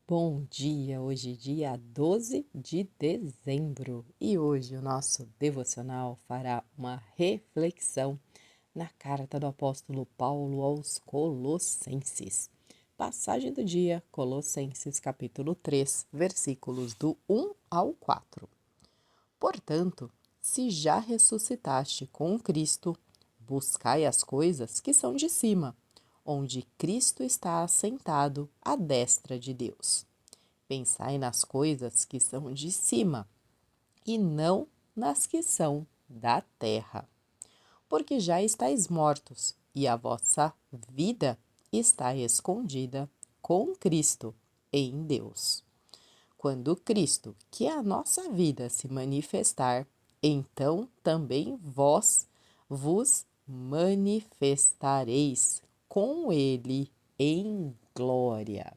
Bom dia, hoje dia 12 de dezembro e hoje o nosso devocional fará uma reflexão na carta do apóstolo Paulo aos Colossenses. Passagem do dia, Colossenses capítulo 3, versículos do 1 ao 4. Portanto, se já ressuscitaste com Cristo, buscai as coisas que são de cima, onde Cristo está assentado à destra de Deus. Pensai nas coisas que são de cima e não nas que são da terra. Porque já estáis mortos e a vossa vida está escondida com Cristo em Deus. Quando Cristo, que é a nossa vida, se manifestar, então também vós vos manifestareis com Ele em glória.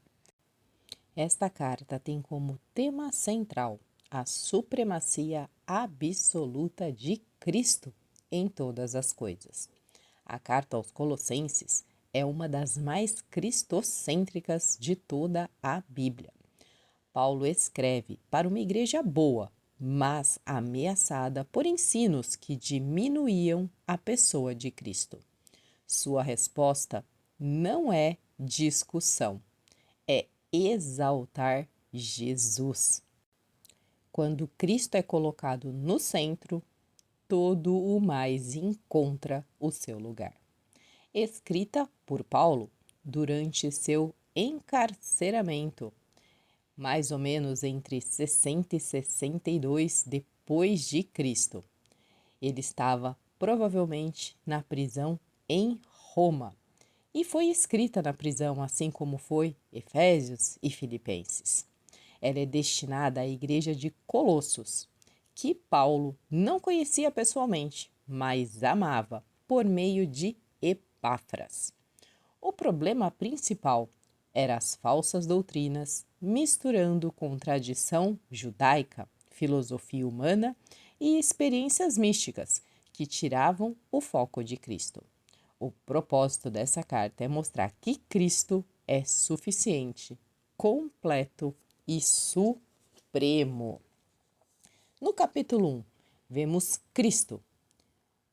Esta carta tem como tema central a supremacia absoluta de Cristo em todas as coisas. A carta aos Colossenses é uma das mais cristocêntricas de toda a Bíblia. Paulo escreve para uma igreja boa, mas ameaçada por ensinos que diminuíam a pessoa de Cristo. Sua resposta não é discussão, é exaltar Jesus. Quando Cristo é colocado no centro, todo o mais encontra o seu lugar. Escrita por Paulo durante seu encarceramento, mais ou menos entre 60 e 62 depois de Cristo. Ele estava provavelmente na prisão em Roma e foi escrita na prisão, assim como foi Efésios e Filipenses. Ela é destinada à igreja de Colossos, que Paulo não conhecia pessoalmente, mas amava por meio de Epáfras. O problema principal era as falsas doutrinas, misturando com tradição judaica, filosofia humana e experiências místicas que tiravam o foco de Cristo. O propósito dessa carta é mostrar que Cristo é suficiente, completo e supremo. No capítulo 1, vemos Cristo,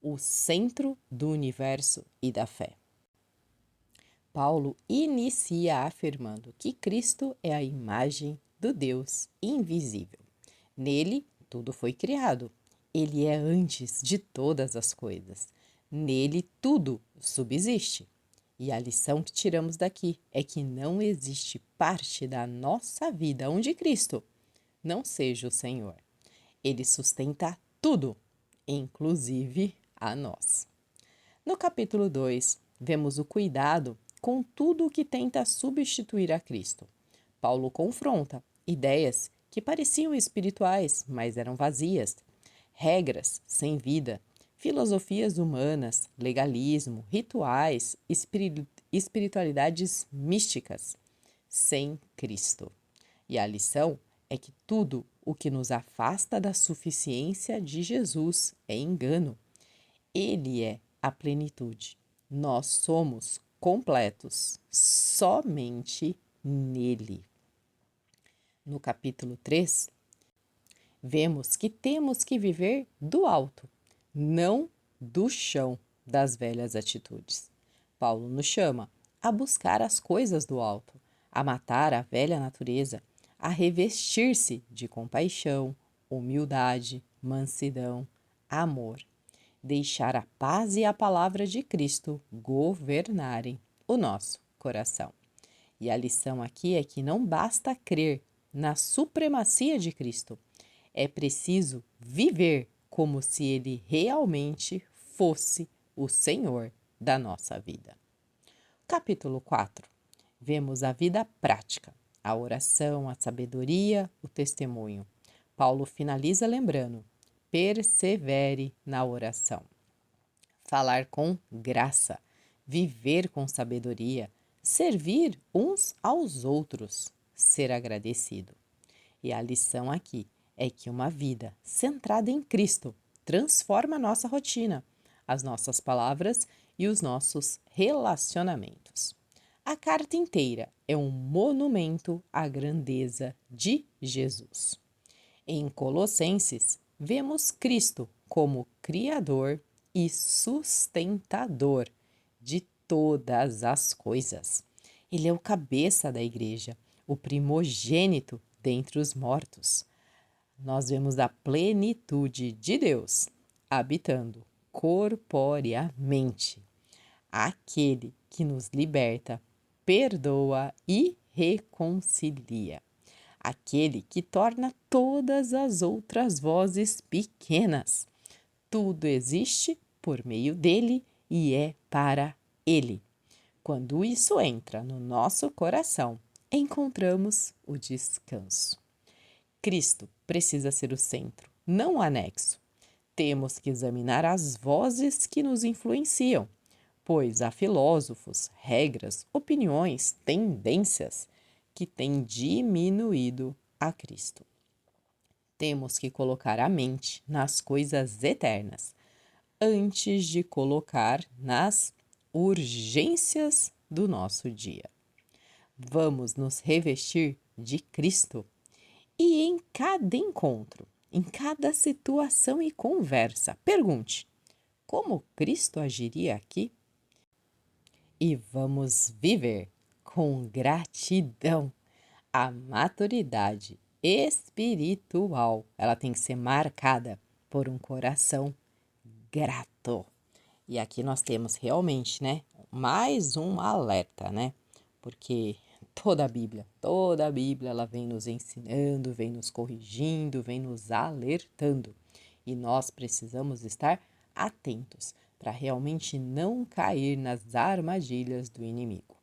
o centro do universo e da fé. Paulo inicia afirmando que Cristo é a imagem do Deus invisível. Nele, tudo foi criado. Ele é antes de todas as coisas. Nele, tudo subsiste. E a lição que tiramos daqui é que não existe parte da nossa vida onde Cristo não seja o Senhor. Ele sustenta tudo, inclusive a nós. No capítulo 2, vemos o cuidado com tudo o que tenta substituir a Cristo. Paulo confronta ideias que pareciam espirituais, mas eram vazias, regras sem vida, filosofias humanas, legalismo, rituais, espiritualidades místicas, sem Cristo. E a lição é que tudo o que nos afasta da suficiência de Jesus é engano. Ele é a plenitude. Nós somos completos somente nele. No capítulo 3, vemos que temos que viver do alto, não do chão das velhas atitudes. Paulo nos chama a buscar as coisas do alto, a matar a velha natureza, a revestir-se de compaixão, humildade, mansidão, amor. Deixar a paz e a palavra de Cristo governarem o nosso coração. E a lição aqui é que não basta crer na supremacia de Cristo, é preciso viver como se Ele realmente fosse o Senhor da nossa vida. Capítulo 4. Vemos a vida prática, a oração, a sabedoria, o testemunho. Paulo finaliza lembrando: persevere na oração. Falar com graça, viver com sabedoria, servir uns aos outros, ser agradecido. E a lição aqui é que uma vida centrada em Cristo transforma a nossa rotina, as nossas palavras e os nossos relacionamentos. A carta inteira é um monumento à grandeza de Jesus. Em Colossenses, vemos Cristo como Criador e sustentador de todas as coisas. Ele é o cabeça da igreja, o primogênito dentre os mortos. Nós vemos a plenitude de Deus habitando corporeamente, aquele que nos liberta, perdoa e reconcilia, aquele que torna todas as outras vozes pequenas. Tudo existe por meio dele e é para ele. Quando isso entra no nosso coração, encontramos o descanso. Cristo precisa ser o centro, não o anexo. Temos que examinar as vozes que nos influenciam, pois há filósofos, regras, opiniões, tendências que têm diminuído a Cristo. Temos que colocar a mente nas coisas eternas, antes de colocar nas urgências do nosso dia. Vamos nos revestir de Cristo e em cada encontro, em cada situação e conversa, pergunte: como Cristo agiria aqui? E vamos viver com gratidão. A maturidade espiritual, ela tem que ser marcada por um coração grato. E aqui nós temos realmente, né, mais um alerta, né? Porque toda a Bíblia, ela vem nos ensinando, vem nos corrigindo, vem nos alertando. E nós precisamos estar atentos para realmente não cair nas armadilhas do inimigo.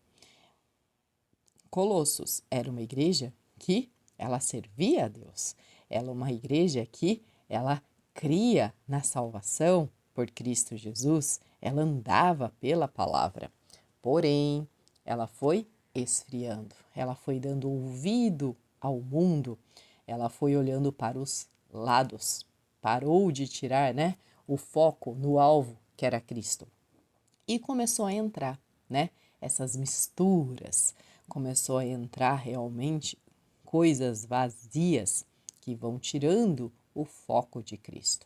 Colossos era uma igreja que ela servia a Deus. Ela é uma igreja que ela cria na salvação por Cristo Jesus. Ela andava pela palavra. Porém, ela foi esfriando. Ela foi dando ouvido ao mundo. Ela foi olhando para os lados. Parou de tirar, né, o foco no alvo, que era Cristo. E começou a entrar, né, essas misturas, começou a entrar realmente coisas vazias que vão tirando o foco de Cristo.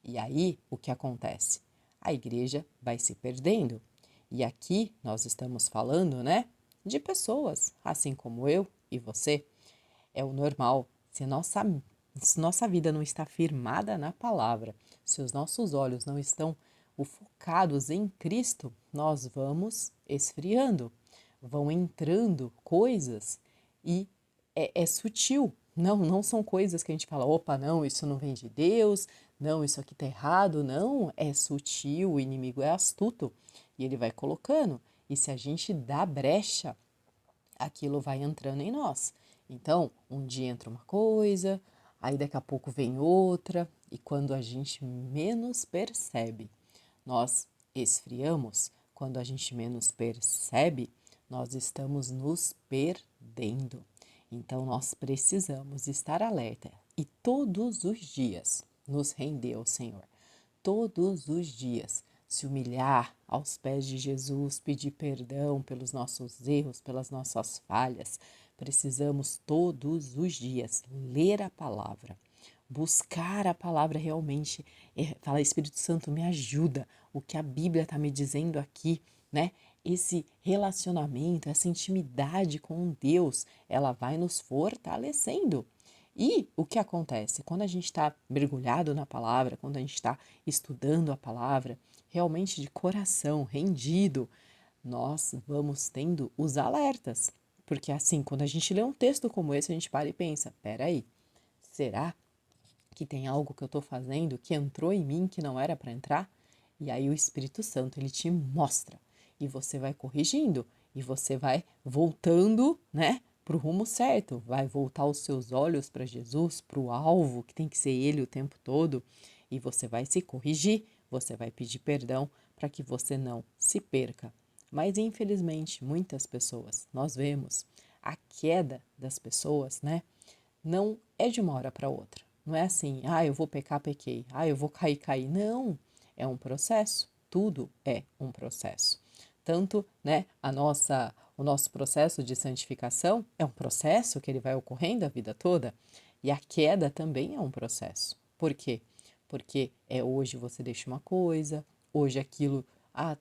E aí, o que acontece? A igreja vai se perdendo. E aqui nós estamos falando, né, de pessoas, assim como eu e você. É o normal. Se nossa vida não está firmada na palavra, se os nossos olhos não estão focados em Cristo, nós vamos esfriando, vão entrando coisas e é sutil. Não são coisas que a gente fala, opa, não, isso não vem de Deus, não, isso aqui tá errado. Não, é sutil, o inimigo é astuto e ele vai colocando. E se a gente dá brecha, aquilo vai entrando em nós. Então, um dia entra uma coisa, aí daqui a pouco vem outra, e quando a gente menos percebe, nós esfriamos. Quando a gente menos percebe, nós estamos nos perdendo. Então, nós precisamos estar alerta e todos os dias nos render ao Senhor. Todos os dias se humilhar aos pés de Jesus, pedir perdão pelos nossos erros, pelas nossas falhas. Precisamos todos os dias ler a palavra, buscar a palavra realmente, falar, Espírito Santo, me ajuda, o que a Bíblia está me dizendo aqui, né? Esse relacionamento, essa intimidade com Deus, ela vai nos fortalecendo. E o que acontece? Quando a gente está mergulhado na palavra, quando a gente está estudando a palavra, realmente de coração, rendido, nós vamos tendo os alertas. Porque assim, quando a gente lê um texto como esse, a gente para e pensa, peraí, será que tem algo que eu estou fazendo que entrou em mim que não era para entrar? E aí o Espírito Santo, ele te mostra. E você vai corrigindo. E você vai voltando, né, para o rumo certo. Vai voltar os seus olhos para Jesus, para o alvo, que tem que ser Ele o tempo todo. E você vai se corrigir. Você vai pedir perdão para que você não se perca. Mas infelizmente, muitas pessoas, nós vemos a queda das pessoas, né? Não é de uma hora para outra. Não é assim, eu vou pecar, pequei. Eu vou cair, cair. Não, é um processo. Tudo é um processo. Tanto, né, O nosso processo de santificação é um processo que ele vai ocorrendo a vida toda e a queda também é um processo. Por quê? Porque hoje você deixa uma coisa, hoje aquilo,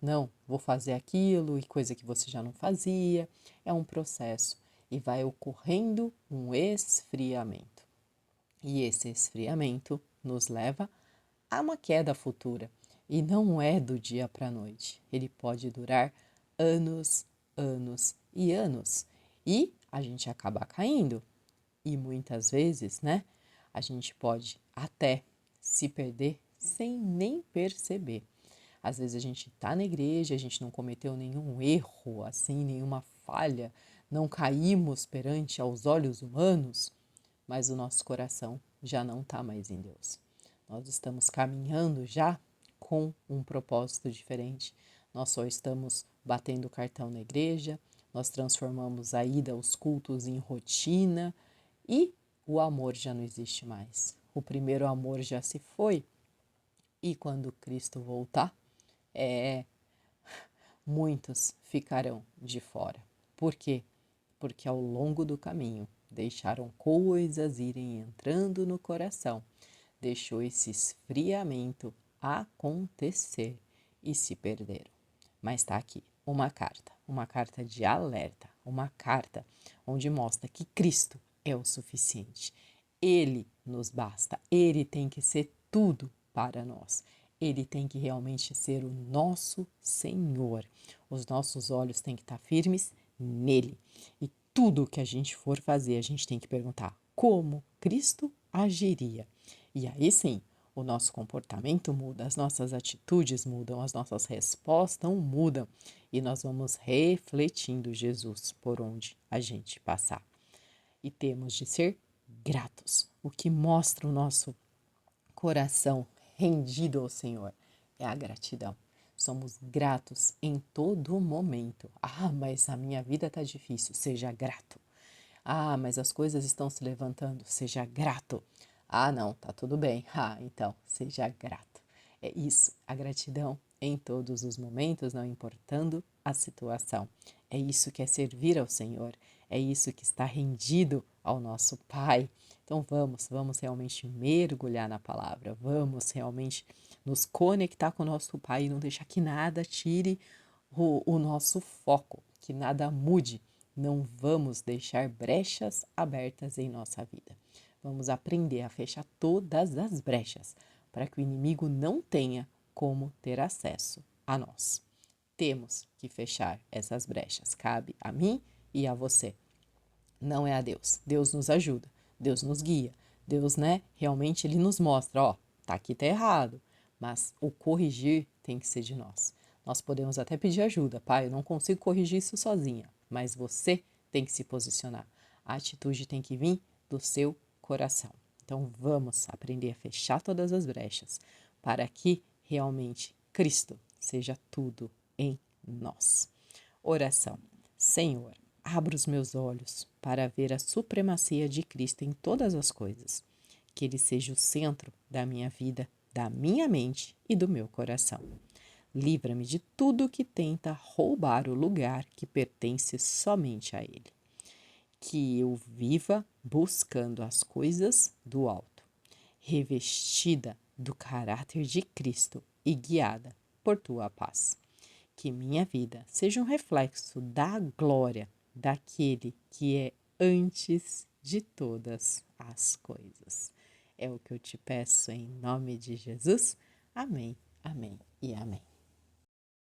não, vou fazer aquilo e coisa que você já não fazia. É um processo e vai ocorrendo um esfriamento. E esse esfriamento nos leva a uma queda futura. E não é do dia para a noite. Ele pode durar anos, anos e anos. E a gente acaba caindo. E muitas vezes, né, a gente pode até se perder sem nem perceber. Às vezes a gente está na igreja, a gente não cometeu nenhum erro, assim, nenhuma falha, não caímos perante aos olhos humanos, mas o nosso coração já não está mais em Deus. Nós estamos caminhando já com um propósito diferente. Nós só estamos batendo cartão na igreja, nós transformamos a ida aos cultos em rotina e o amor já não existe mais. O primeiro amor já se foi e quando Cristo voltar, muitos ficarão de fora. Por quê? Porque ao longo do caminho deixaram coisas irem entrando no coração, deixou esse esfriamento acontecer e se perderam. Mas está aqui uma carta de alerta, uma carta onde mostra que Cristo é o suficiente. Ele nos basta, ele tem que ser tudo para nós. Ele tem que realmente ser o nosso Senhor. Os nossos olhos têm que estar firmes nele. E tudo que a gente for fazer, a gente tem que perguntar como Cristo agiria. E aí sim, o nosso comportamento muda, as nossas atitudes mudam, as nossas respostas mudam e nós vamos refletindo Jesus por onde a gente passar. E temos de ser gratos, o que mostra o nosso coração rendido ao Senhor é a gratidão. Somos gratos em todo momento. Mas a minha vida está difícil, seja grato. Mas as coisas estão se levantando, seja grato. Não, tá tudo bem. Então, seja grato. É isso, a gratidão em todos os momentos, não importando a situação. É isso que é servir ao Senhor, é isso que está rendido ao nosso Pai. Então vamos realmente mergulhar na palavra, vamos realmente nos conectar com o nosso Pai e não deixar que nada tire o nosso foco, que nada mude. Não vamos deixar brechas abertas em nossa vida. Vamos aprender a fechar todas as brechas para que o inimigo não tenha como ter acesso a nós. Temos que fechar essas brechas. Cabe a mim e a você. Não é a Deus. Deus nos ajuda, Deus nos guia. Deus, realmente ele nos mostra, tá aqui, tá errado. Mas o corrigir tem que ser de nós. Nós podemos até pedir ajuda. Pai, eu não consigo corrigir isso sozinha. Mas você tem que se posicionar. A atitude tem que vir do seu coração. Então vamos aprender a fechar todas as brechas para que realmente Cristo seja tudo em nós. Oração. Senhor, abra os meus olhos para ver a supremacia de Cristo em todas as coisas. Que Ele seja o centro da minha vida, da minha mente e do meu coração. Livra-me de tudo que tenta roubar o lugar que pertence somente a Ele. Que eu viva buscando as coisas do alto, revestida do caráter de Cristo e guiada por tua paz. Que minha vida seja um reflexo da glória daquele que é antes de todas as coisas. É o que eu te peço em nome de Jesus. Amém, amém e amém.